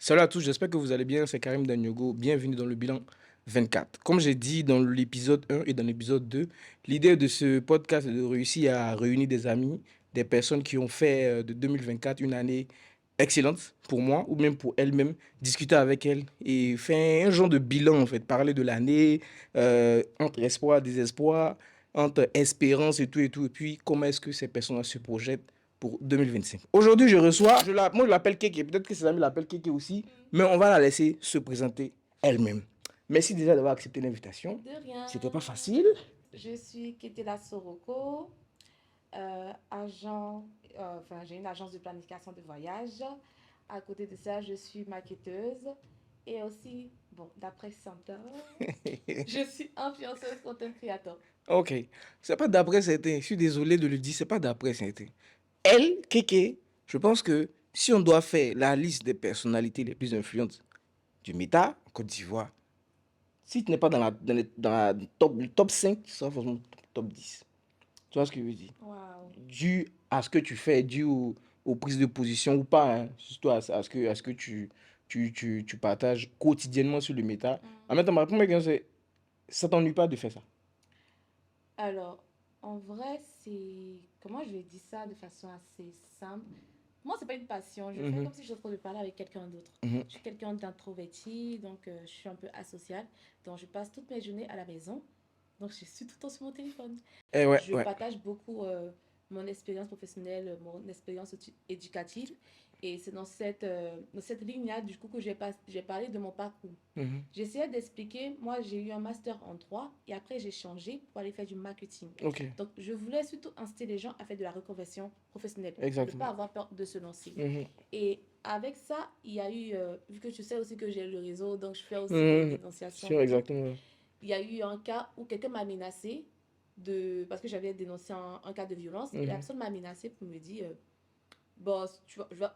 Salut à tous, j'espère que vous allez bien. C'est Karim Danyogo. Bienvenue dans le bilan 24. Comme j'ai dit dans l'épisode 1 et dans l'épisode 2, l'idée de ce podcast est de réussir à réunir des amis, des personnes qui ont fait de 2024 une année excellente pour moi ou même pour elles-mêmes, discuter avec elles et faire un genre de bilan en fait, parler de l'année, entre espoir, désespoir, entre espérance et tout, et puis comment est-ce que ces personnes se projettent pour 2025. Aujourd'hui, moi je l'appelle Keke, peut-être que ses amis l'appellent Keke aussi, mais on va la laisser se présenter elle-même. Merci déjà d'avoir accepté l'invitation. De rien. C'était pas facile. Je suis Ketela Soroko, agent, j'ai une agence de planification de voyage. À côté de ça, je suis maquetteuse et aussi, bon, d'après Santa, je suis influenceuse content creator. Ok. C'est pas d'après certains. Je suis désolé de le dire, c'est pas d'après certains. Elle, Keke, je pense que si on doit faire la liste des personnalités les plus influentes du Méta, en Côte d'Ivoire, si tu n'es pas le top 5, tu seras forcément top 10. Tu vois ce que je veux dire? Waouh. Dû à ce que tu fais, aux prises de position ou pas, hein, surtout à ce que tu partages quotidiennement sur le méta. En même temps, ma première question, c'est, ça t'ennuie pas de faire ça? Alors, en vrai, c'est. Comment je vais dire ça de façon assez simple? Moi, c'est pas une passion. Je fais Mhm, comme si je suis en train de parler avec quelqu'un d'autre. mhm. Je suis quelqu'un d'introverti, donc je suis un peu asociale. Donc, je passe toutes mes journées à la maison. Donc, je suis tout le temps sur mon téléphone. Eh ouais, Je ouais. partage beaucoup mon expérience professionnelle, mon expérience éducative. Et c'est dans cette ligne-là, du coup, que j'ai parlé de mon parcours. Mhm. J'essayais d'expliquer, moi j'ai eu un master en droit et après j'ai changé pour aller faire du marketing. Ok, Donc je voulais surtout inciter les gens à faire de la reconversion professionnelle, ne pas exactement. avoir peur de se lancer. Mhm. Et avec ça, il y a eu, vu que tu sais aussi que j'ai le réseau, donc je fais aussi des Mhm. dénonciations Sûr, et tout, exactement. il y a eu un cas où quelqu'un m'a menacé parce que j'avais dénoncé un cas de violence et la Mhm. personne m'a menacé pour me dire, boss,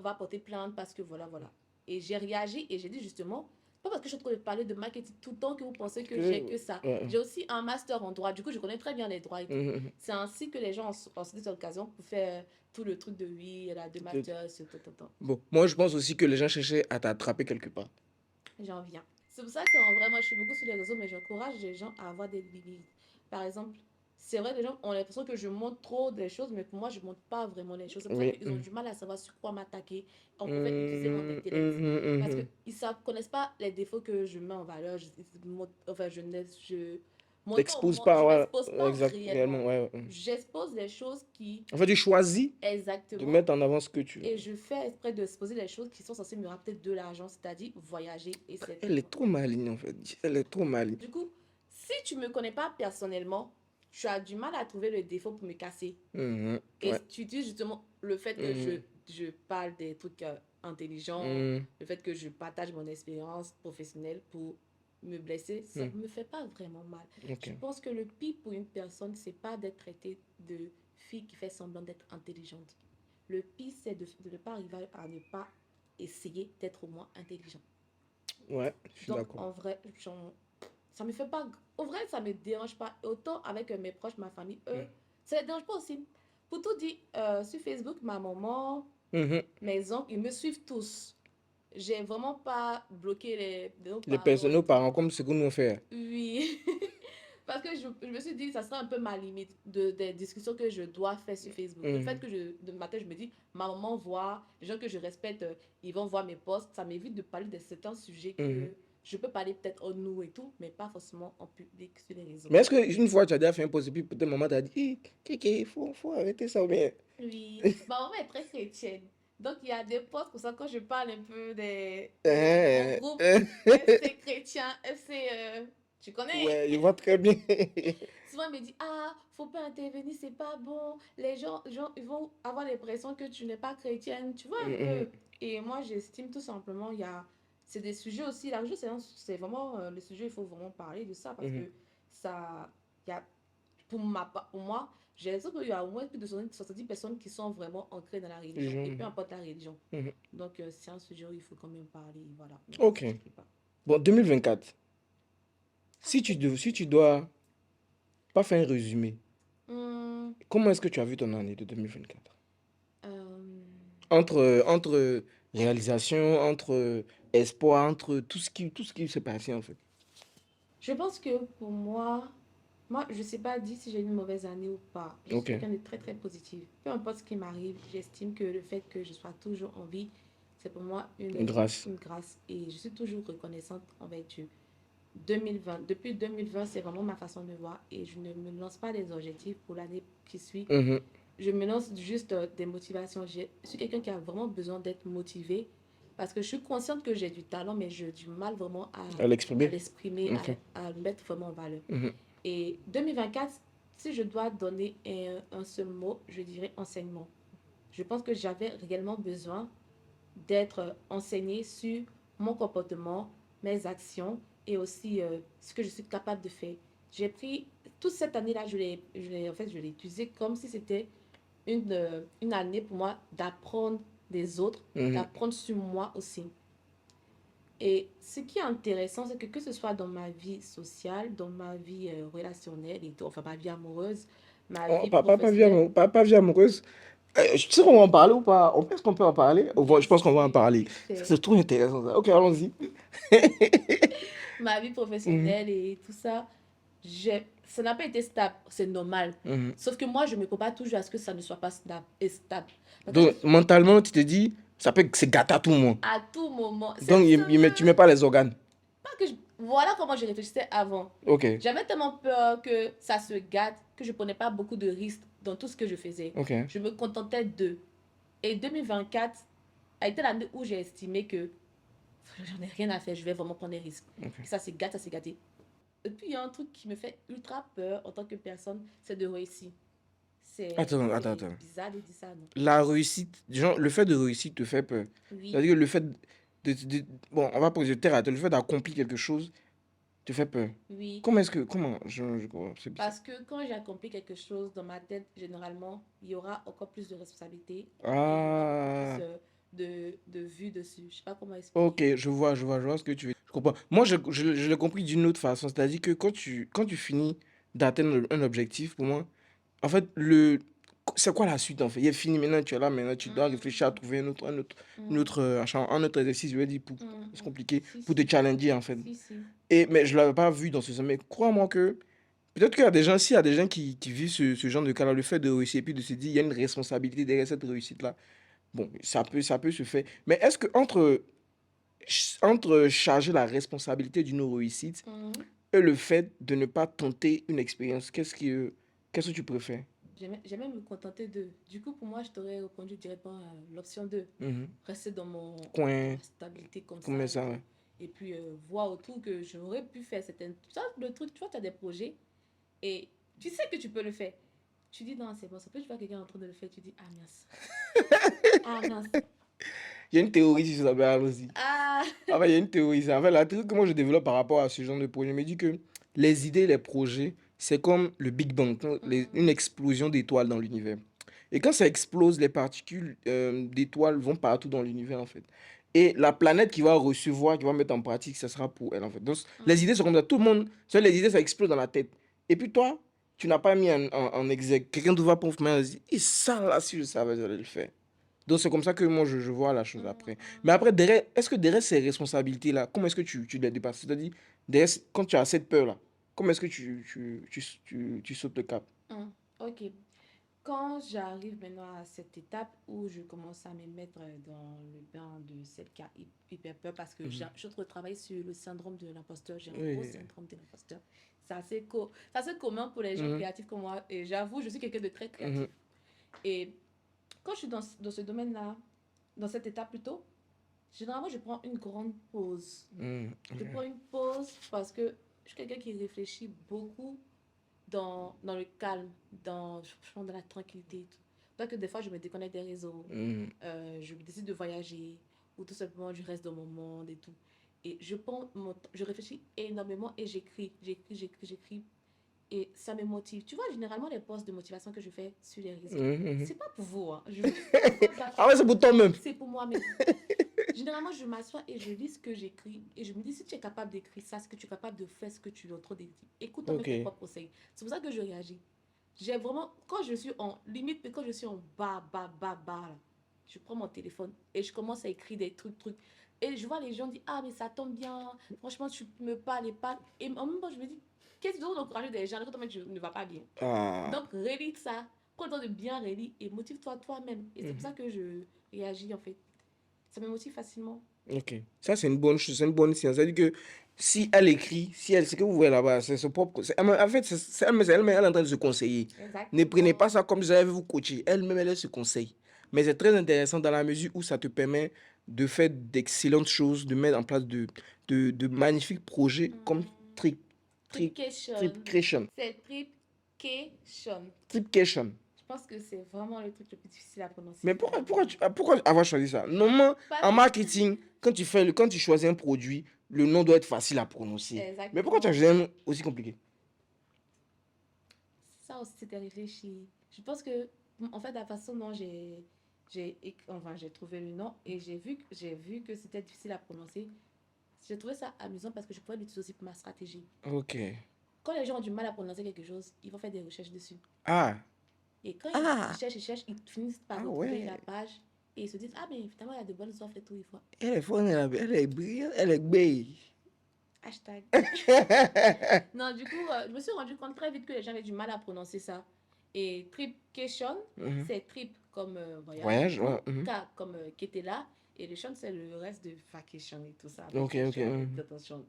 va porter plainte parce que voilà, voilà. Et j'ai réagi et j'ai dit justement, pas parce que je suis en train de parler de marketing tout le temps que vous pensez que j'ai Que, que ça. ouais. J'ai aussi un master en droit, du coup je connais très bien les droits et tout. Mhm. C'est ainsi que les gens ont saisi cette occasion pour faire tout le truc de oui, elle a deux masters, tout. Bon, moi je pense aussi que les gens cherchaient à t'attraper quelque part. J'en viens. C'est pour ça qu'en vrai, moi je suis beaucoup sur les réseaux, mais j'encourage les gens à avoir des limites. Par exemple, c'est vrai, les gens ont l'impression que je montre trop des choses, mais pour moi, je montre pas vraiment les choses. C'est pour ça Oui. qu'ils ont du mal à savoir sur quoi m'attaquer. On préfère utiliser mon Mhm, intellect. mhm, Parce mhm. qu'ils ne connaissent pas les défauts que je mets en valeur. Enfin, je T'exposes pas, je ouais, m'expose pas exact, réellement. réellement, ouais, ouais. J'expose les choses qui, En fait, tu choisis de exactement, mettre en avant ce que tu veux. et je fais exprès de exposer les choses qui sont censées me rapporter de l'argent, c'est-à-dire voyager et c'est Elle tout. est trop maligne, en fait. Elle est trop maligne. Du coup, si tu me connais pas personnellement, tu as du mal à trouver le défaut pour me casser. Mhm, Et ouais. tu utilises justement le fait que Mhm, je parle des trucs intelligents, mhm, le fait que je partage mon expérience professionnelle pour me blesser, ça mhm. me fait pas vraiment mal. Ok. Je pense que le pire pour une personne, c'est pas d'être traité de fille qui fait semblant d'être intelligente. Le pire, c'est de ne pas arriver à ne pas essayer d'être au moins intelligent. Ouais, je suis Donc, d'accord. en vrai, ça me fait pas. Au vrai, ça me dérange pas. Autant avec mes proches, ma famille, eux, ça les dérange pas aussi. Pour tout dire, sur Facebook, ma maman, Mhm. mes oncles, ils me suivent tous. J'ai vraiment pas bloqué nos Les parents personnes, et nos tout. parents, comme ce que nous on fait. Oui. Parce que je me suis dit, ça sera un peu ma limite des discussions que je dois faire sur Facebook. Le fait Mhm, que de matin, je me dis, ma maman voit, les gens que je respecte, ils vont voir mes posts. Ça m'évite de parler de certains sujets mhm. que je peux parler peut-être en nous et tout, mais pas forcément en public sur les réseaux. Mais est-ce qu'une fois tu as déjà fait un post et puis peut-être maman t'a dit, hé, Kéké, faut arrêter ça ou bien. Oui, ma maman est très chrétienne. Donc, il y a des posts comme ça quand je parle un peu de mon Euh, groupe euh, FC chrétien, FC, tu connais? Ouais, je vois très bien. Souvent, elle me dit, ah, faut pas intervenir, c'est pas bon. Les gens, ils vont avoir l'impression que tu n'es pas chrétienne. Tu vois un Mhm, peu. Et moi, j'estime tout simplement, c'est des sujets aussi. La religion, c'est vraiment le sujet, il faut vraiment parler de ça parce mhm, que ça, il y a, pour moi, j'ai l'impression qu'il y a au moins plus de 70 personnes qui sont vraiment ancrées dans la religion. Et peu mhm, importe la religion. mhm. Donc, c'est un sujet où il faut quand même parler. Voilà. Donc, Ok. je sais pas. Bon, 2024. Si tu dois pas faire un résumé, Hum, comment est-ce que tu as vu ton année de 2024? euh, Entre réalisation, entre espoir, entre tout ce qui s'est passé en fait. Je pense que pour moi, je ne sais pas dire si j'ai eu une mauvaise année ou pas. Je suis Ok, quelqu'un de très, très positif. Peu importe ce qui m'arrive, j'estime que le fait que je sois toujours en vie, c'est pour moi grâce. une grâce. Et je suis toujours reconnaissante envers Dieu. 2020, depuis 2020, c'est vraiment ma façon de voir. Et je ne me lance pas des objectifs pour l'année qui suit. Mhm. Je me lance juste des motivations. Je suis quelqu'un qui a vraiment besoin d'être motivé parce que je suis consciente que j'ai du talent, mais j'ai du mal vraiment À à l'exprimer. l'exprimer, Ok. à le mettre vraiment en valeur. Mhm. Et 2024, si je dois donner un seul mot, je dirais enseignement. Je pense que j'avais réellement besoin d'être enseignée sur mon comportement, mes actions et aussi ce que je suis capable de faire. J'ai pris toute cette année-là, en fait, je l'ai utilisée comme si c'était une année pour moi d'apprendre des autres, Mhm. d'apprendre sur moi aussi. Et ce qui est intéressant, c'est que ce soit dans ma vie sociale, dans ma vie relationnelle, et tout, enfin ma vie amoureuse, ma Oh, vie professionnelle, pas vie amoureuse. Tu sais qu'on va en parler ou pas? On pense qu'on peut en parler? bien Je pense qu'on va en sûr, parler. vite Ça, fait, c'est trop intéressant ça. Ok, allons-y. ma vie Mhm. professionnelle et tout ça, ça n'a pas été stable, c'est normal. Mhm. Sauf que moi, je ne me prépare toujours à ce que ça ne soit pas stable. Et stable. Parce que Donc, mentalement, tu te dis, ça peut c'est gâté à tout moment. à tout moment, Donc, tu mets pas les organes. pas que voilà comment je réfléchissais avant. Ok, J'avais tellement peur que ça se gâte que je prenais pas beaucoup de risques dans tout ce que je faisais. ok, Je me contentais d'eux. Et 2024 a été l'année où j'ai estimé que j'en ai rien à faire, je vais vraiment prendre des risques. Et ok. ça s'est gâté. Et puis il y a un truc qui me fait ultra peur en tant que personne, c'est de réussir. C'est Attends. bizarre de dire ça, non? La réussite, genre, le fait de réussir te fait peur. Oui, C'est-à-dire que le fait bon, on va poser terre à terre, le fait d'accomplir quelque chose te fait peur. oui. Comment, c'est bizarre. Parce que quand j'ai accompli quelque chose dans ma tête, généralement, il y aura encore plus de responsabilités et il y aura beaucoup plus Ah, de vues dessus. Je sais pas comment ok, expliquer. je vois ce que tu veux dire. Je comprends. Moi, je l'ai compris d'une autre façon. C'est-à-dire que quand tu finis d'atteindre un objectif, pour moi, en fait, c'est quoi la suite en fait? Il est fini maintenant, tu es là, maintenant tu dois réfléchir à Mm, trouver mm, un autre exercice, je vais dire, c'est mm. compliqué, Si, pour te si, challenger en fait. si, si. Mais je ne l'avais pas vu dans ce sens. Mais crois-moi que peut-être qu'il y a des gens, s'il y a des gens qui vivent ce genre de cas-là, le fait de réussir et puis de se dire, il y a une responsabilité derrière cette réussite-là. Bon, ça peut se faire. Mais est-ce que entre charger la responsabilité d'une réussite Mm. et le fait de ne pas tenter une expérience, qu'est-ce que tu préfères? J'aimais me contenter de. Du coup, pour moi, je t'aurais répondu directement à l'option 2. Mhm. Rester dans Coin, ma stabilité comme combien ça et ça, tout. ouais. Et puis, voir autour que j'aurais pu faire certaines. Ça, le truc, tu vois, tu as des projets et tu sais que tu peux le faire. Tu dis, non, c'est bon. Ça peut, tu vois quelqu'un en train de le faire. Tu dis, ah mince. Ah mince. Il y a une théorie sur ça, ben allons-y. Ah. En fait, il y a une théorie. En fait, la théorie que moi je développe par rapport à ce genre de projet me dit que les idées, les projets, c'est comme le Big Bang, une explosion d'étoiles dans l'univers. Et quand ça explose, les particules d'étoiles vont partout dans l'univers, en fait. Et la planète qui va recevoir, qui va mettre en pratique, ça sera pour elle, en fait. Donc, les idées sont comme ça. Tout le monde, les idées, ça explose dans la tête. Et puis toi, tu n'as pas mis en exergue. Quelqu'un te va pour me dire, et ça, là, si je savais, j'allais le faire. Donc, c'est comme ça que moi, je vois la chose après. Mais après, derrière, est-ce que derrière ces responsabilités-là, comment est-ce que tu les dépasses? C'est-à-dire, derrière, quand tu as cette peur-là, comment est-ce que tu sautes le cap? Ok. Quand j'arrive maintenant à cette étape où je commence à me mettre dans le bain de cette cas hyper peur parce que Mhm. je travaille sur le syndrome de l'imposteur. J'ai un gros Oui. syndrome de l'imposteur. C'est assez commun pour les gens Mhm. créatifs comme moi. Et j'avoue, je suis quelqu'un de très Mhm. créatif. Et quand je suis dans ce domaine-là, dans cette étape plutôt, généralement, je prends une grande pause. Mhm. Je prends une pause parce que je suis quelqu'un qui réfléchit beaucoup dans le calme, franchement, dans la tranquillité et tout. Donc, des fois, je me déconnecte des réseaux, Mhm. je décide de voyager, ou tout simplement, je reste dans mon monde et tout. Et je prends mon temps, je réfléchis énormément et j'écris. Et ça me motive. Tu vois, généralement, les posts de motivation que je fais sur les réseaux, Mhm. Mhm. c'est pas pour vous, hein. Je veux pas Ah ouais, c'est pour toi-même. c'est pour moi-même. Généralement, je m'assois et je lis ce que j'écris. Et je me dis, si tu es capable d'écrire ça, ce que tu es capable de faire, ce que tu es en train d'écrire, écoute même Ok. tes propres conseils. C'est pour ça que je réagis. J'ai vraiment, quand je suis en limite, quand je suis en bas, là, je prends mon téléphone et je commence à écrire des trucs. Et je vois les gens dire, ah, mais ça tombe bien, franchement, tu me parles et parles. Et en même temps, je me dis, qu'est-ce que tu veux encourager des gens quand tu ne vas pas bien? Ah. Donc, relis ça, prends le temps de bien relire et motive-toi toi-même. Et c'est pour ça que je réagis, en fait. Ça me motive facilement. Ok. Ça, c'est une bonne chose, c'est une bonne science. C'est-à-dire que si elle écrit, si elle, ce que vous voyez là-bas, c'est son propre. En fait, elle est en train de se conseiller. Ne prenez pas Exactement. ça comme si j'allais vous coacher. Elle-même, elle se conseille. Mais c'est très intéressant dans la mesure où ça te permet de faire d'excellentes choses, de mettre en place de magnifiques projets comme Trip, Trip, Tripcation. Tripcation. C'est tripcation. Tripcation. Je pense que c'est vraiment le truc le plus difficile à prononcer. Mais pourquoi avoir choisi ça? Normalement, Parce en que... marketing, quand tu choisis un produit, le nom doit être facile à prononcer. Mais pourquoi tu as Exactement. choisi un nom aussi compliqué? Ça aussi, c'était réfléchi. Je pense que, en fait, la façon dont j'ai trouvé le nom et j'ai vu que c'était difficile à prononcer, j'ai trouvé ça amusant parce que je pouvais l'utiliser aussi pour ma stratégie. Ok. Quand les gens ont du mal à prononcer quelque chose, ils vont faire des recherches dessus. Ah. Et quand Ah. ils cherchent, ils finissent par Ah retrouver la ouais. page et ils se disent, ah, mais finalement, il y a de bonnes offres et tout, il faut. Elle est bonne, elle est brillante, elle est belle. Hashtag. Non, du coup, je me suis rendu compte très vite que les gens avaient du mal à prononcer ça. Et tripcation, Mhm. c'est trip comme voyage, du Voyage, coup, ouais. Mhm. K comme qui était là, et le chant, c'est le reste de vacation et tout ça. Ok, ok. Vacation, Mhm. attention.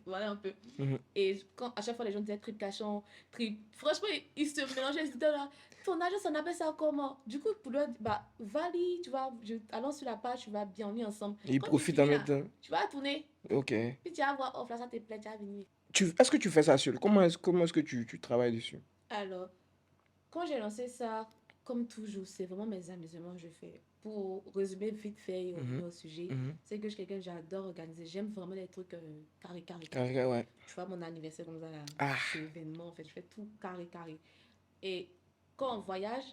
Voilà un peu. Mhm. Et quand, à chaque fois, les gens disaient tripcation, trip. Franchement, ils se mélangeaient, ils étaient là. Ton agence, on appelle ça comment? Du coup, pour leur dire, bah, Vali, tu vois, allons sur la page, tu vas bien, on est ensemble. Il Quand tu profite en finis même là, temps. tu vas tourner, Ok. puis tu vas voir, oh, là, ça te plaît, tu vas venir. Est-ce que tu fais ça seul? Comment est-ce que tu travailles dessus? Alors, quand j'ai lancé ça, comme toujours, c'est vraiment mes amusements que je fais. Pour résumer vite fait et Mhm. revenir au sujet, Mhm. c'est que je suis quelqu'un, j'adore organiser. J'aime vraiment les trucs carré. Carré, ouais. Tu vois, mon anniversaire comme ça, là, Ah. c'est événement, en fait, je fais tout carré. Et quand on voyage,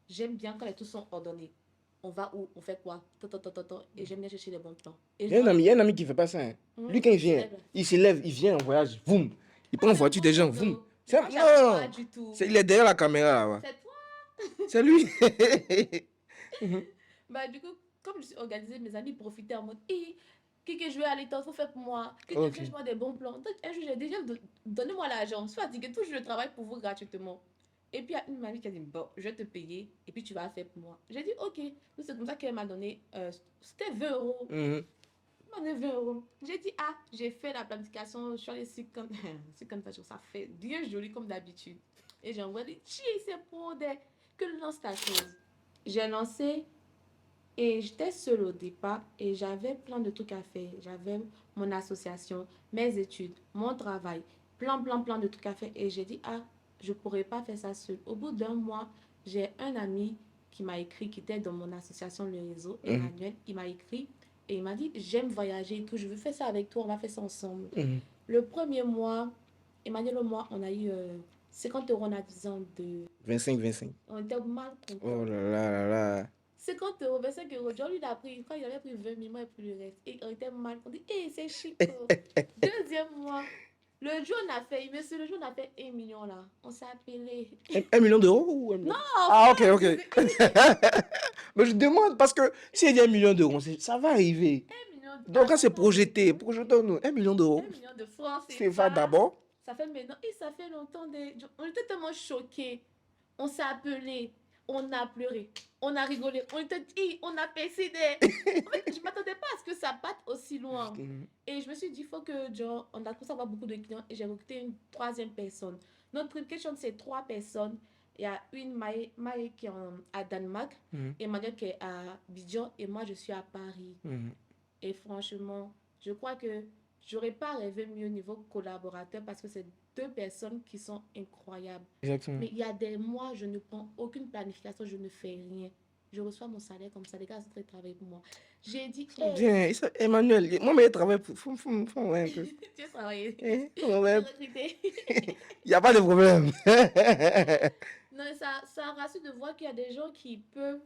j'aime bien quand les trucs sont ordonnés. On va où? On fait quoi? Et j'aime bien chercher les bons plans. Et genre, Il y a un ami qui fait pas ça, hein. Lui, quand il il se vient, lève là. il s'élève, il vient en voyage, boum. Il prend Ah, en c'est voiture moi des gens, boum. plutôt. Moi, j'arrive pas Non, du tout. il est derrière la caméra là-bas. C'est toi. C'est lui. Mhm. Bah, du coup, comme je suis organisée, mes amis profitaient en mode, hé, que je vais aller, t'en faut faire pour moi, que Ok. cherche-moi des bons plans. Donc, un jour, j'ai déjà donnez-moi l'argent, je suis fatiguée, toujours je travaille pour vous gratuitement. Et puis, il y a une mamie qui a dit, bon, je vais te payer et puis tu vas faire pour moi. J'ai dit, ok. Donc, c'est comme ça qu'elle m'a donné, c'était 20 euros. Mhm. Elle m'a donné 20 euros. J'ai dit, ah, j'ai fait la planification, je suis allée sur 50 jours, ça fait bien joli comme d'habitude. Et j'ai envoyé, c'est pour des, que lance ta chose. J'ai lancé et j'étais seule au départ et j'avais plein de trucs à faire. J'avais mon association, mes études, mon travail, plein de trucs à faire. Et j'ai dit, ah, je ne pourrais pas faire ça seule. Au bout d'un mois, j'ai un ami qui m'a écrit, qui était dans mon association Le Réseau, Mhm. Emmanuel. Il m'a écrit et il m'a dit, j'aime voyager et tout, je veux faire ça avec toi, on va faire ça ensemble. Mhm. Le premier mois, Emmanuel et moi, on a eu 50 euros en avisant de... 25. On était mal Oh contents. là là là là. 50 euros, 25 euros. John, lui, il a pris, quand il avait pris 20 000, moi, il a pris le reste. Et on était mal. On dit, hé, c'est chic. Deuxième mois, le jour, on a fait, monsieur, le jour, on a fait 1 million là. On s'est appelé. 1 million d'euros ou 1 million? Non, Ah, ok, France, ok. Mais je demande parce que s'il y a 1 million d'euros, ça va arriver. 1 million. Donc, quand c'est Attends, projeté, projetons-nous 1 million d'euros. 1 million de francs, c'est C'est ça pas. d'abord. Ça fait maintenant, et ça fait longtemps. On était tellement choqués. On s'est appelé, on a pleuré, on a rigolé, on était dit, on a décidé. En fait, je ne m'attendais pas à ce que ça parte aussi loin. Mhm. Et je me suis dit, il faut que, genre, on a commencé à avoir beaucoup de clients et j'ai recruté une troisième personne. Notre question, c'est 3 personnes. Il y a une Maë qui est à Danemark, Mhm. Emmanuel qui est à Bidjan et moi, je suis à Paris. Mhm. Et franchement, je crois que j'aurais pas rêvé mieux niveau collaborateur parce que c'est 2 personnes qui sont incroyables. Exactement. Mais il y a des mois, je ne prends aucune planification, je ne fais rien. Je reçois mon salaire comme ça, les gars, c'est très travail pour moi. J'ai dit, hey, Bien, Emmanuel, moi, mais il travaille pour. Faut voir un peu. tu as travaillé, Faut voir tu un es peu. recruté. Il n'y a pas de problème. Non, ça rassure de voir qu'il y a des gens qui peuvent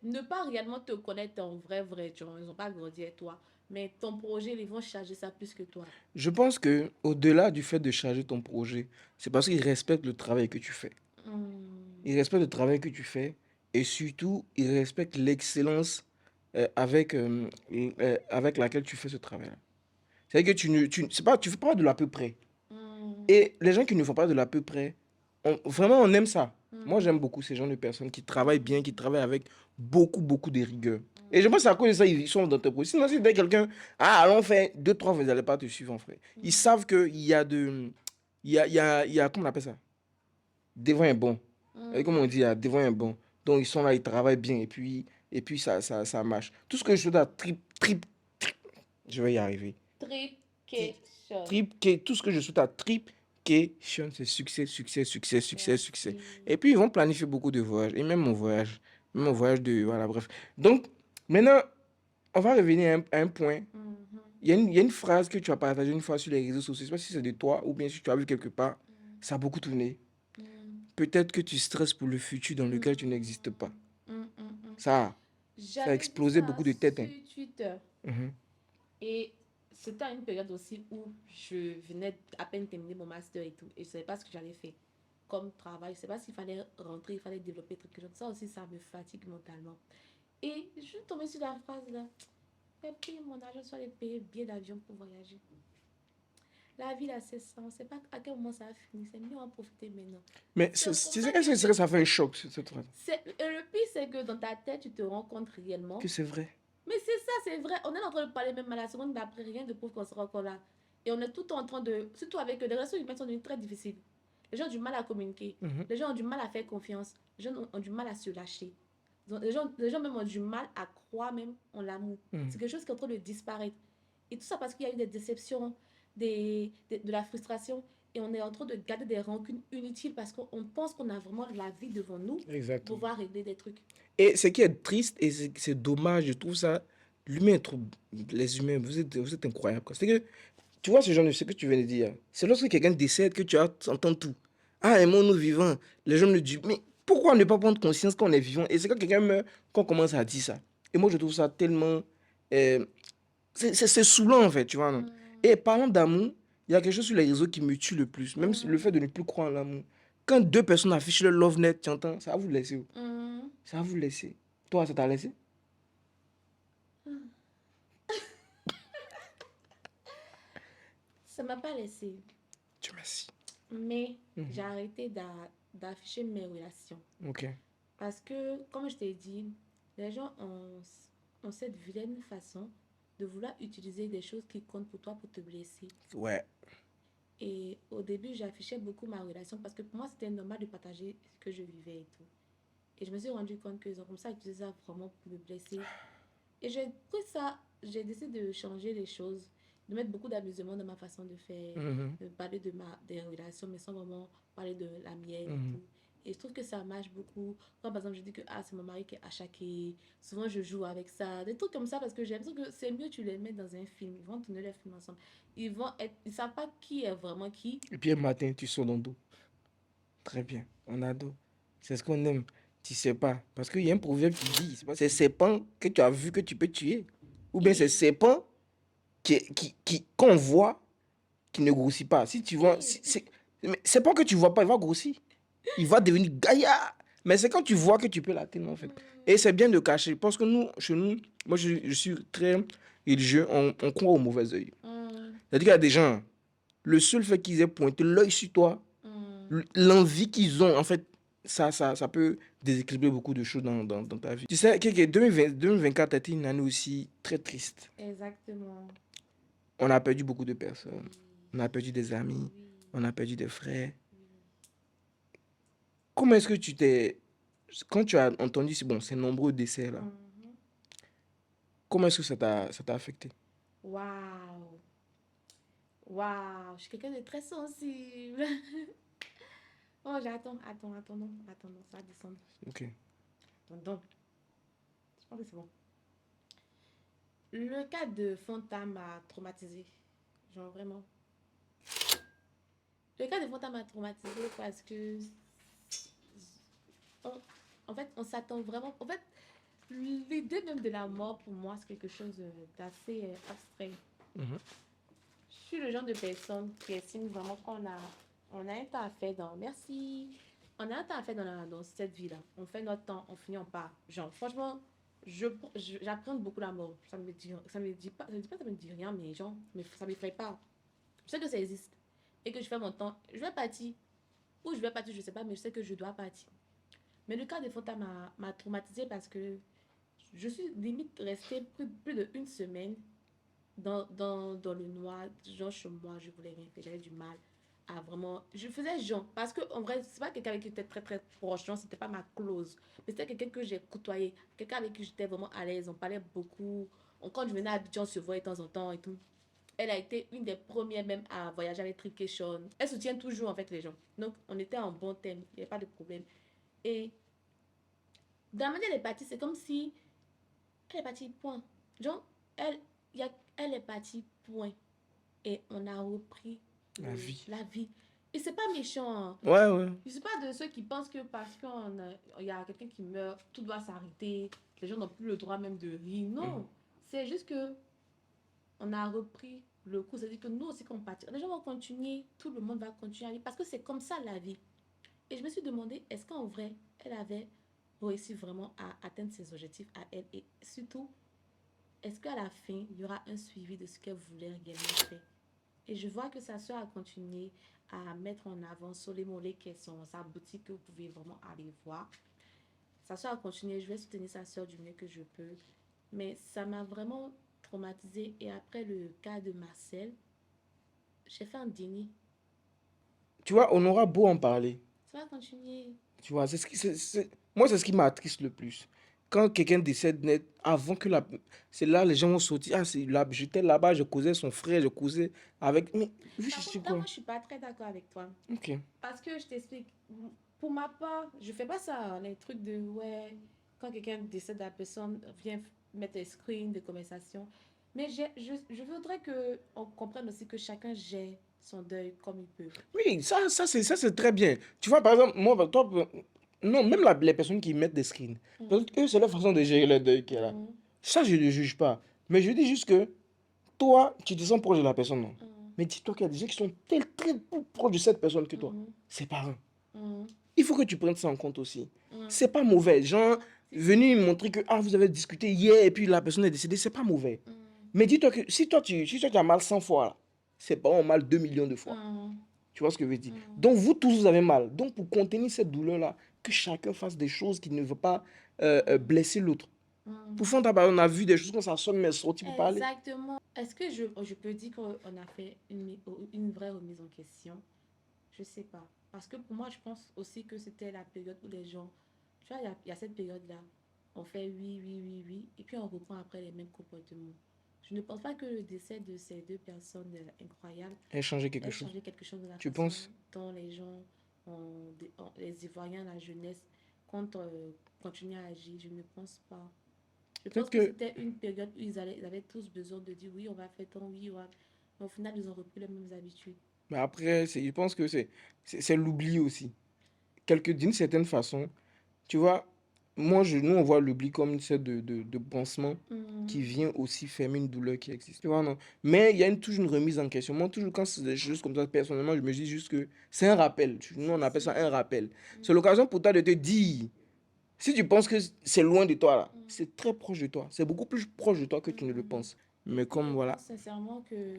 ne pas réellement te connaître en vrai, tu vois, ils n'ont pas grandi avec toi. Mais ton projet, ils vont charger ça plus que toi. Je pense que au-delà du fait de charger ton projet, c'est parce qu'ils respectent le travail que tu fais. Hmm. Ils respectent le travail que tu fais et surtout, ils respectent l'excellence avec laquelle tu fais ce travail-là. C'est-à-dire que tu fais pas de l'à peu près. Et les gens qui ne font pas de l'à peu près, vraiment, on aime ça. Moi, j'aime beaucoup ces gens de personnes qui travaillent bien, qui travaillent avec beaucoup, beaucoup de rigueur. Et je pense que c'est à cause de ça ils sont dans tes projets. Sinon, si c'était quelqu'un, allons faire deux, trois, vous n'allez pas te suivre, en frère. Ils savent qu'il y a de. Comment on appelle ça? Devant un bon. Et comme on dit, devant un bon. Donc, ils sont là, ils travaillent bien. Et puis ça marche. Tout ce que je souhaite à je vais y arriver. Tripcation. Tout ce que je souhaite à Tripcation, c'est succès, succès, succès, succès, succès. Merci. Et puis, ils vont planifier beaucoup de voyages. Et même mon voyage. Même mon voyage de. Voilà, bref. Donc, maintenant, on va revenir à un point. Il y a une phrase que tu as partagée une fois sur les réseaux sociaux. Je ne sais pas si c'est de toi ou bien si tu as vu quelque part. Ça a beaucoup tourné. Peut-être que tu stresses pour le futur dans lequel tu n'existes pas. Ça a J'avais vu explosé ça beaucoup de têtes. sur Twitter. Mhm. Et c'était à une période aussi où je venais à peine terminer mon master et tout. Et je ne savais pas ce que j'allais faire comme travail. Je ne savais pas s'il fallait rentrer, il fallait développer quelque chose. Ça aussi, ça me fatigue mentalement. Et je suis tombée sur la phrase là. J'ai pris mon argent sur les payer billets d'avion pour voyager. La vie là, c'est ça. On ne sait pas à quel moment ça va finir. C'est mieux en profiter maintenant. Mais C'est tu comme sais ça que ça fait un choc, cette phrase. Et le pire, c'est que dans ta tête, tu te rends compte réellement. Que c'est vrai. Mais c'est ça, c'est vrai. On est en train de parler même à la seconde d'après, rien de prouve qu'on sera encore là. Et on est tout en train de. Surtout avec les relations humaines sont devenues très difficiles. Les gens ont du mal à communiquer. Les gens ont du mal à faire confiance. Les gens ont du mal à se lâcher. Donc, les gens même ont du mal à croire même en l'amour. C'est quelque chose qui est en train de disparaître. Et tout ça parce qu'il y a eu des déceptions, de la frustration. Et on est en train de garder des rancunes inutiles parce qu'on pense qu'on a vraiment la vie devant nous pour Exactement. pouvoir régler des trucs. Et ce qui est triste et c'est dommage, je trouve ça. L'humain est trop. Les humains, vous êtes incroyables, quoi. C'est que, tu vois, ce que tu viens de dire, c'est lorsque quelqu'un décède que tu entends tout. Ah, aimons-nous vivants. Les gens me disent, mais pourquoi ne pas prendre conscience qu'on est vivant? Et c'est quand quelqu'un meurt qu'on commence à dire ça. Et moi, je trouve ça tellement. euh, c'est saoulant, en fait, tu vois, non? Et parlant d'amour, il y a quelque chose sur les réseaux qui me tue le plus, même le fait de ne plus croire en l'amour. Quand deux personnes affichent leur love net, tu entends, ça va vous laisser. Ça va vous laisser. Toi, ça t'a laissé? Ça m'a pas laissé. Dieu merci. Mais j'ai arrêté d'afficher mes relations. Ok. Parce que, comme je t'ai dit, les gens ont cette vilaine façon de vouloir utiliser des choses qui comptent pour toi pour te blesser. Ouais. Et au début, j'affichais beaucoup ma relation parce que pour moi, c'était normal de partager ce que je vivais et tout. Et je me suis rendu compte qu'ils ont comme ça utilisé ça vraiment pour me blesser. Et j'ai pris ça, j'ai décidé de changer les choses, de mettre beaucoup d'amusement dans ma façon de faire, de parler des relations, mais sans vraiment parler de la mienne et tout. Et je trouve que ça marche beaucoup. Quand par exemple je dis que ah, c'est mon mari qui est à chaque. Souvent je joue avec ça, des trucs comme ça parce que j'ai l'impression que c'est mieux tu les mets dans un film. Ils vont tourner les films ensemble. Ils savent pas qui est vraiment qui. Et puis un matin, tu sors dans le dos. Très bien. On adore. C'est ce qu'on aime. Tu sais pas. Parce qu'il y a un proverbe qui dit, c'est serpent que tu as vu que tu peux tuer. Ou bien c'est serpent qu'on voit qui ne grossit pas. Si tu vois, mais c'est pas que tu vois pas, il va grossir. Il va devenir gaillard. Mais c'est quand tu vois que tu peux l'atteindre, en fait. Et c'est bien de cacher. Parce que nous, chez nous, moi, je suis très religieux, on croit au mauvais œil. C'est-à-dire qu'il y a des gens, le seul fait qu'ils aient pointé l'œil sur toi, l'envie qu'ils ont, en fait, ça peut déséquilibrer beaucoup de choses dans ta vie. Tu sais, 2024 a été une année aussi très triste. Exactement. On a perdu beaucoup de personnes. On a perdu des amis. On a perdu des frères. Comment est-ce que tu t'es... Quand tu as entendu ces nombreux décès là, comment est-ce que ça t'a affecté? Waouh. Waouh. Je suis quelqu'un de très sensible. Oh, attends, ça va descendre. Ok. Donc, je pense que c'est bon. Le cas de Fanta m'a traumatisé. Genre vraiment. Le cas de Fanta m'a traumatisé parce que. En fait, on s'attend vraiment. En fait, l'idée même de la mort pour moi, c'est quelque chose d'assez abstrait. Je suis le genre de personne qui estime vraiment qu'on a un temps à faire dans. Merci. On a un temps à faire dans cette vie-là. On fait notre temps, on finit en part. Genre, franchement, j'appréhende beaucoup la mort. Ça me dit rien, mais genre, mais ça me fait pas. Je sais que ça existe. Et que je fais mon temps. Je vais partir. Où je vais partir, je sais pas, mais je sais que je dois partir. Mais le cas de Fonta m'a traumatisée parce que je suis limite restée plus d'une semaine dans le noir, genre chez moi, je voulais rien faire, j'avais du mal à vraiment. Je faisais genre, parce que en vrai, c'est pas quelqu'un avec qui j'étais très très proche, genre, c'était pas ma close, mais c'était quelqu'un que j'ai côtoyé, quelqu'un avec qui j'étais vraiment à l'aise, on parlait beaucoup. Quand je venais à Abidjan, on se voyait de temps en temps et tout. Elle a été une des premières même à voyager avec Tripcation. Elle soutient toujours en fait les gens. Donc on était en bon thème, il n'y avait pas de problème. Et dans la manière elle est partie, c'est comme si elle est partie, point. Genre, elle, elle est partie, point. Et on a repris La vie. la vie. Et c'est pas méchant. Hein. Ouais, ouais. Je suis pas de ceux qui pensent que parce qu'il y a quelqu'un qui meurt, tout doit s'arrêter. Les gens n'ont plus le droit même de rire. Non. C'est juste que on a repris le coup. C'est-à-dire que nous aussi, quand on partit, les gens vont continuer. Tout le monde va continuer à vivre. Parce que c'est comme ça la vie. Et je me suis demandé, est-ce qu'en vrai, elle avait réussi vraiment à atteindre ses objectifs à elle. Et surtout, est-ce qu'à la fin, il y aura un suivi de ce qu'elle voulait réellement faire? Et je vois que sa soeur a continué à mettre en avant Soleimolé, qui est sa boutique que vous pouvez vraiment aller voir. Sa soeur a continué, je vais soutenir sa soeur du mieux que je peux. Mais ça m'a vraiment traumatisée. Et après le cas de Marcel, j'ai fait un déni. Tu vois, on aura beau en parler. Ça va continuer. Tu vois, moi, c'est ce qui m'attriste le plus. Quand quelqu'un décède net, avant que la... C'est là, les gens vont sortir. Ah, c'est là, j'étais là-bas, je causais son frère, je causais avec... Mais, je Par sais contre, là, quoi. moi, je suis pas très d'accord avec toi. Ok. Parce que je t'explique, pour ma part, je fais pas ça, hein, les trucs de ouais, quand quelqu'un décède, la personne vient mettre des screens de conversation. Mais je voudrais que on comprenne aussi que chacun gère son deuil comme il peut. Oui, ça, c'est très bien. Tu vois, par exemple, moi, toi, non, même les personnes qui mettent des screens, parce Mm, que eux, c'est leur façon de gérer leur deuil qui est là. mm, Ça, je ne le juge pas. Mais je dis juste que toi, tu te sens proche de la personne, non. mm, Mais dis-toi qu'il y a des gens qui sont très plus proches de cette personne que toi. mm, Ses parents. mm, Il faut que tu prennes ça en compte aussi. mm. C'est pas mauvais. Genre, Si, si. venir montrer que ah, vous avez discuté hier et puis la personne est décédée, c'est pas mauvais. Mm, Mais dis-toi que si toi tu as mal 100 fois, là, ses parents ont mal 2 millions de fois. mm, Tu vois ce que je veux dire? mm, Donc, vous tous, vous avez mal. Donc, pour contenir cette douleur-là, que chacun fasse des choses qui ne veulent pas blesser l'autre. Pour mm. fond, on a vu des choses comme ça, sonne, mais sorti pour parler. Exactement. Est-ce que je peux dire qu'on a fait une vraie remise en question? Je sais pas. Parce que pour moi, je pense aussi que c'était la période où les gens, tu vois, il y a cette période-là, on fait oui, oui, oui, oui, et puis on reprend après les mêmes comportements. Je ne pense pas que le décès de ces deux personnes incroyables Échanger quelque ait chose. changé quelque chose de la Tu façon penses? dont les gens, les Ivoiriens, la jeunesse, comptent continuer à agir. Je ne pense pas. Je pense Peut-être que que c'était une période où ils avaient tous besoin de dire oui, on va faire tant, oui, on va... Mais au final, ils ont repris les mêmes habitudes. mais après, je pense que c'est l'oubli aussi. D'une certaine façon, tu vois, nous, on voit l'oubli comme une sorte de pansement qui Mhm. vient aussi fermer une douleur qui existe. Tu vois, non? Mais il y a toujours une remise en question. Moi, toujours quand c'est des choses comme ça, personnellement, je me dis juste que c'est un rappel. Nous, Si, on appelle ça si. un rappel. C'est Mhm. l'occasion pour toi de te dire, si tu penses que c'est loin de toi, là, Mhm. c'est très proche de toi. C'est beaucoup plus proche de toi que tu ne le Mhm. penses. Et Mais puis, je comme voilà, pense sincèrement que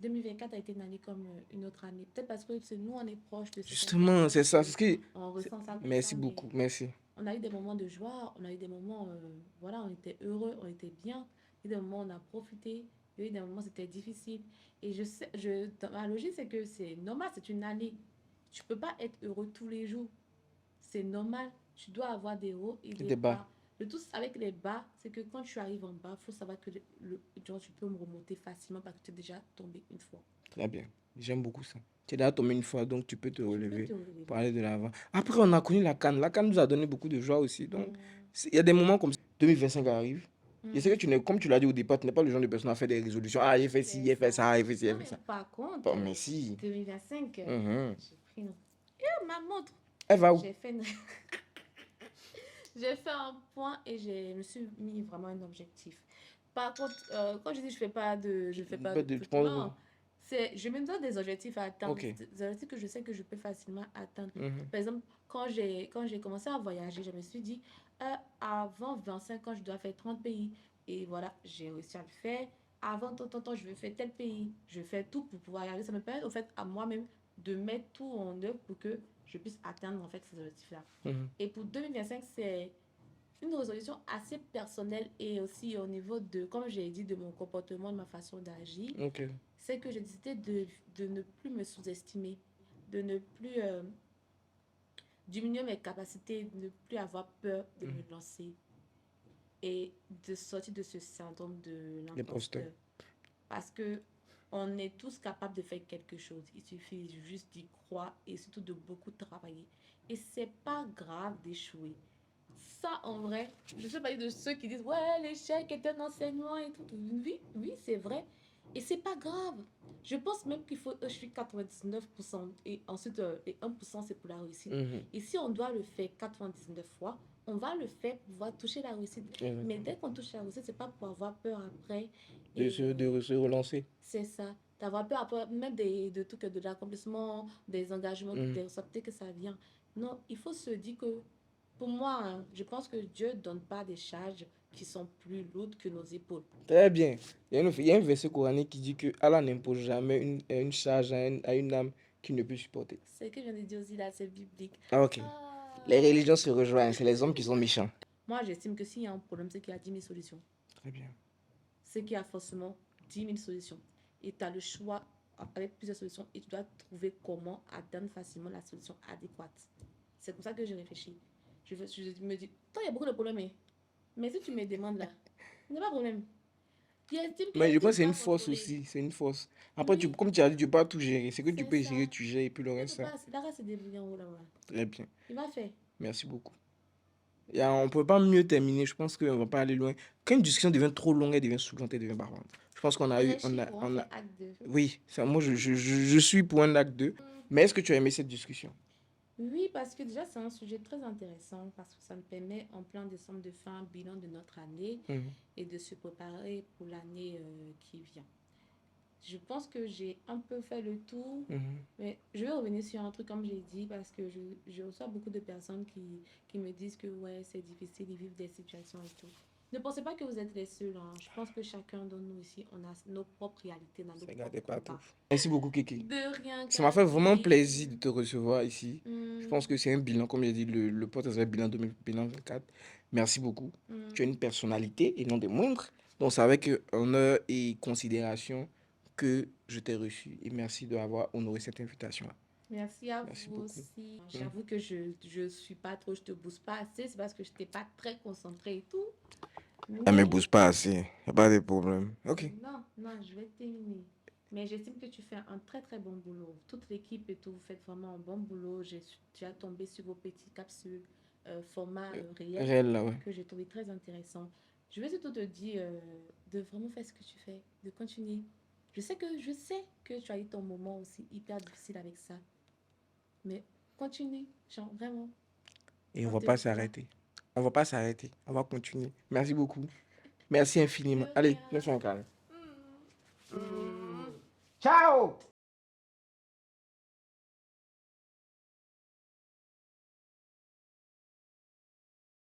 2024 a été une année comme une autre année. Peut-être parce que c'est nous, on est proche de certaines justement, personnes c'est ça. que on C'est- ressent ça comme ça. Merci Mais beaucoup. Merci. on a eu des moments de joie, on a eu des moments, voilà, on était heureux, on était bien. Il y a eu des moments où on a profité. Il y a eu des moments où c'était difficile. Et je sais, dans ma logique, c'est que c'est normal, c'est une année. Tu peux pas être heureux tous les jours. C'est normal. Tu dois avoir des hauts et C'est des des bas. bas. Le tout avec les bas, c'est que quand tu arrives en bas, il faut savoir que genre, tu peux me remonter facilement parce que tu es déjà tombé une fois. Très bien. J'aime beaucoup ça. Tu es déjà tombé une fois, donc tu peux te Tu peux relever te pour relever. aller de l'avant. Après, on a connu la canne. La canne nous a donné beaucoup de joie aussi. Donc, Hum, il y a des moments comme ça. 2025 arrive. Je sais que hum, tu n'es, comme tu l'as dit au départ, tu n'es pas le genre de personne à faire des résolutions. Ah, j'ai fait ci, c'est j'ai fait ça. ça, j'ai fait ci, j'ai Non, fait mais ça. par contre, Bon, mais si. 2025, Mhm. j'ai pris ma montre. Elle va où? J'ai fait, j'ai fait un point et je me suis mis vraiment un objectif. Par contre, quand je dis je fais pas de, je fais pas de Tu trucs, penses non, Je me donne des objectifs à atteindre, Ok. des objectifs que je sais que je peux facilement atteindre. Mhm. Par exemple, quand j'ai commencé à voyager, je me suis dit, avant 25 ans, je dois faire 30 pays. Et voilà, j'ai réussi à le faire. Avant tant, tant, tant, je veux faire tel pays. Je fais tout pour pouvoir y arriver. Ça me permet, au fait, à moi-même de mettre tout en œuvre pour que je puisse atteindre, en fait, ces objectifs-là. Mhm. Et pour 2025, c'est une résolution assez personnelle et aussi au niveau de, comme j'ai dit, de mon comportement, de ma façon d'agir, Ok. c'est que j'ai décidé de ne plus me sous-estimer, de ne plus diminuer mes capacités, de ne plus avoir peur de me lancer et de sortir de ce syndrome de L'imposteur. l'imposteur. Parce que on est tous capables de faire quelque chose. Il suffit juste d'y croire et surtout de beaucoup travailler. Et c'est pas grave d'échouer. Ça, en vrai, je sais pas de ceux qui disent ouais, l'échec est un enseignement et tout. Oui, oui, c'est vrai. Et c'est pas grave. Je pense même qu'il faut, je suis 99% et ensuite et 1% c'est pour la réussite. Mhm. Et si on doit le faire 99 fois, on va le faire pour pouvoir toucher la réussite. Exact. Mais dès qu'on touche la réussite, c'est pas pour avoir peur après. De Et se relancer. c'est ça. D'avoir peur après, même de tout, de l'accomplissement, des engagements, Mhm. des responsabilités que ça vient. Non, il faut se dire que, pour moi, hein, je pense que Dieu ne donne pas des charges qui sont plus lourdes que nos épaules. Très bien. Il y a un verset coranique qui dit que Allah n'impose jamais une charge à une âme qui ne peut supporter. C'est ce que je viens de dire aussi là, c'est biblique. Ah, ok. Les Ah. religions se rejoignent. C'est les hommes qui sont méchants. Moi, j'estime que s'il y a un problème, c'est qu'il y a 10 000 solutions. Très bien. C'est qu'il y a forcément 10 000 solutions. Et tu as le choix avec plusieurs solutions et tu dois trouver comment atteindre facilement la solution adéquate. C'est comme ça que je réfléchis. Je me dis, toi, il y a beaucoup de problèmes, mais si tu me demandes là, il n'y a pas de problème. Mais je pense que c'est une pas force contrôler. aussi. C'est une force. Après, Oui, comme tu as dit, tu peux pas tout gérer. C'est que tu c'est peux ça. gérer, tu gères et puis le Tu reste, peux ça. pas, Lara se débrouiller en haut là-bas. Très bien. Il va faire. Merci beaucoup. On ne peut pas mieux terminer. Je pense qu'on ne va pas aller loin. Quand une discussion devient trop longue, elle devient saoulante, elle devient barbante. Je pense qu'on a eu. Très chic, on fait acte 2. Oui, ça, moi, je suis pour un acte 2. Mais est-ce que tu as aimé cette discussion? Oui, parce que déjà, c'est un sujet très intéressant parce que ça me permet, en plein décembre, de faire un bilan de notre année Mhm. et de se préparer pour l'année qui vient. Je pense que j'ai un peu fait le tour, Mhm. mais je vais revenir sur un truc comme j'ai dit parce que je reçois beaucoup de personnes qui me disent que ouais, c'est difficile de vivre des situations et tout. Ne pensez pas que vous êtes les seuls, hein. Je pense que chacun de nous ici, on a nos propres réalités, dans nos C'est propres gardé partout. combats. Merci beaucoup, Kiki. De rien, Ça m'a fait vraiment Cathy. plaisir de te recevoir ici. Je Hmm, pense que c'est un bilan, comme j'ai dit, le podcast va être bilan 2024. Merci beaucoup. Tu as hmm. une personnalité et non des moindres. Donc, c'est avec honneur et considération que je t'ai reçu. Et merci d'avoir honoré cette invitation-là. Merci à Merci vous beaucoup. aussi. Mm. J'avoue que je suis pas trop, je te booste pas assez, c'est parce que je n'étais pas très concentrée et tout. Ça me Mais bouge pas assez. Y a pas de problème. Ok. non, non, je vais terminer. Mais j'estime que tu fais un très très bon boulot. Toute l'équipe et tout, vous faites vraiment un bon boulot. J'ai déjà tombé sur vos petites capsules, format réel, Réel, là, ouais. que j'ai trouvé très intéressant. Je vais surtout te dire de vraiment faire ce que tu fais, de continuer. Je sais que tu as eu ton moment aussi hyper difficile avec ça. Mais continue, genre vraiment, Et on on va te pas voit. s'arrêter. On va pas s'arrêter. On va continuer. Merci beaucoup. Merci De infiniment. Allez, rien. laisse-moi un câlin. Mm. Ciao!